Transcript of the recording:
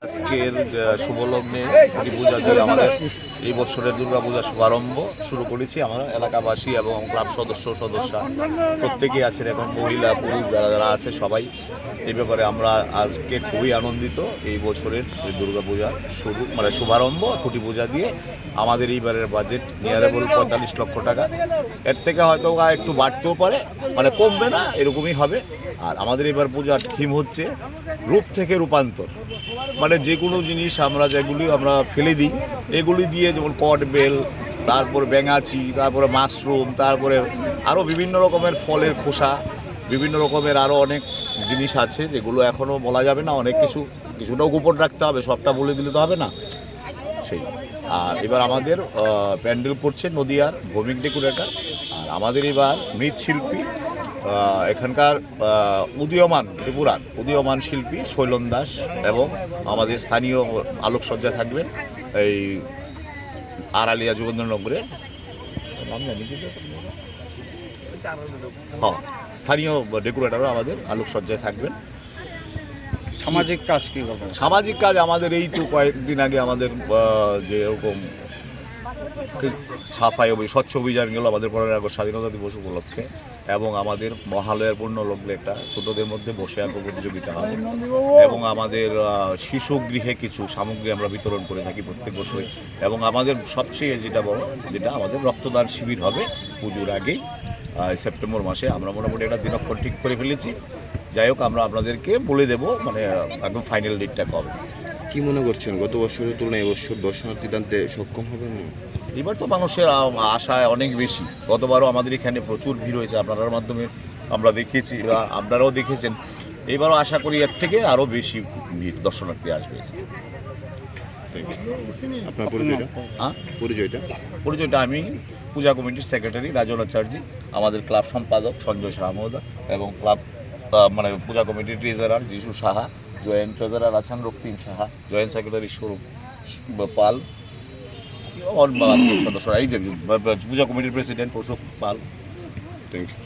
আজকের শুভলগ্নে ছুটি পূজা যে আমাদের এই বছরের দুর্গাপূজার শুভারম্ভ শুরু করেছি আমরা এলাকাবাসী এবং ক্লাব সদস্যরা প্রত্যেকেই আছেন, এখন মহিলা পুরুষ যারা আছে সবাই। এই ব্যাপারে আমরা আজকে খুবই আনন্দিত। এই বছরের দুর্গাপূজার শুরু মানে শুভারম্ভ খুঁটি পূজা দিয়ে আমাদের এইবারের বাজেট নিয়ারেবল 45 লক্ষ টাকা। এর থেকে হয়তো একটু বাড়তেও পারে, মানে কমবে না, এরকমই হবে। আর আমাদের এবার পূজার থিম হচ্ছে রূপ থেকে রূপান্তর, মানে যে কোনো জিনিস যেগুলি আমরা ফেলে দিই এগুলি দিয়ে, যেমন কট বেল, তারপর ব্যাঙাচি, তারপরে মাশরুম, তারপরে আরও বিভিন্ন রকমের ফলের খোসা, বিভিন্ন রকমের আরও অনেক জিনিস আছে যেগুলো এখনও বলা যাবে না, অনেক কিছুটাও গোপন রাখতে হবে, সবটা বলে দিলে তো হবে না সেই। আর এবার আমাদের প্যান্ডেল করছে নদিয়ার ভৌমিক ডেকোরেটর। আর আমাদের এবার মৃৎশিল্পী এখানকার উদীয়মান ত্রিপুরার উদীয়মান শিল্পী শৈলন দাস, এবং আমাদের স্থানীয় আলোকসজ্জা থাকবেন এই আড়ালিয়া যোগেন্দ্রনগরের নাম জানি কি, হ্যাঁ, স্থানীয় ডেকোরেটরও আমাদের আলোকসজ্জায় থাকবেন। সামাজিক কাজ কী করবেন? সামাজিক কাজ আমাদের এই তো কয়েকদিন আগে আমাদের যে এরকম সাফাই স্বচ্ছ অভিযান গেল আমাদের 15 আগস্ট স্বাধীনতা দিবস উপলক্ষে, এবং আমাদের মহালয়ার পূর্ণলগ্নে একটা ছোটদের মধ্যে বসে আঁকো প্রতিযোগিতা হবে, এবং আমাদের শিশু গৃহে কিছু সামগ্রী আমরা বিতরণ করে থাকি প্রত্যেক বছরই, এবং আমাদের সবচেয়ে যেটা বড় যেটা আমাদের রক্তদান শিবির হবে পুজোর আগেই সেপ্টেম্বর মাসে। আমরা মোটামুটি একটা দিনক্ষণ ঠিক করে ফেলেছি। যাই হোক, আমরা আপনাদেরকে বলে দেব মানে একদম ফাইনাল ডেটটা কবে। কী মনে করছেন গত বছরের তুলনায় এবছর দর্শনার্থী টানতে সক্ষম হবেন? এবার তো মানুষের আশায় অনেক বেশি। গতবারও আমাদের এখানে প্রচুর ভিড় হয়েছে, আপনার মাধ্যমে আমরা দেখেছি, আপনারাও দেখেছেন। এবারও আশা করি এর থেকে আরও বেশি ভিড় দর্শনার্থী আসবে। আপনার পরিচয়টা আমি পূজা কমিটির সেক্রেটারি রাজন আচার্যি, আমাদের ক্লাব সম্পাদক সঞ্জয় সাহা মহোদয়, এবং ক্লাব মানে পূজা কমিটির ট্রেজারার যিশু সাহা, জয়েন্ট ট্রেজারার আছেন রক্তিম সাহা, জয়েন্ট সেক্রেটারি স্বরূপ পাল, সদস্যরা এই যে পূজা কমিটির president Ashok Pal. Thank you.